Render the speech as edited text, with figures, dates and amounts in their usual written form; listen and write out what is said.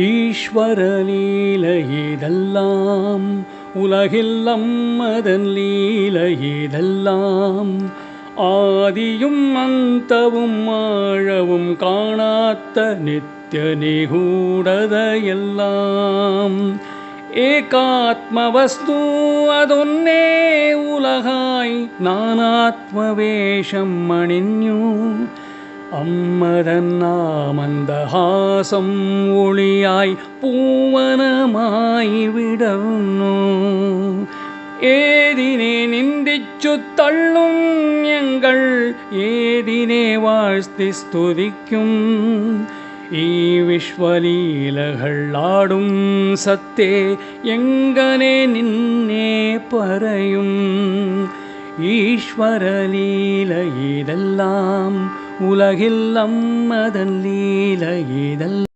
ஈஸ்வர லீலையேதெல்லாம் உலகில் அம்மதன் லீலையேதெல்லாம் ஆதியும் அந்தவும் ஆழவும் காணாத்த நித்திய நிகூடதையெல்லாம் ஏகாத்மவஸ்து அதொன்னே உலகாய் நானாத்மவேஷம் அணிഞ്ഞു അമ്മതൻ നാമന്ദഹാസം ഒളിയായി പൂവനമായി വിടർന്നു ഏതിനെ നിന്ദിച്ചു തള്ളും ഞങ്ങൾ ഏതിനെ വാഴ്ത്തി സ്തുതിക്കും ഈ വിശ്വലീലകൾ ആടും സത്തേ എങ്ങനെ നിന്നെ പറയും ஈஸ்வர லீலையேதெல்லாம் உலகில் அம்மதன் லீலையேதெல்லாம்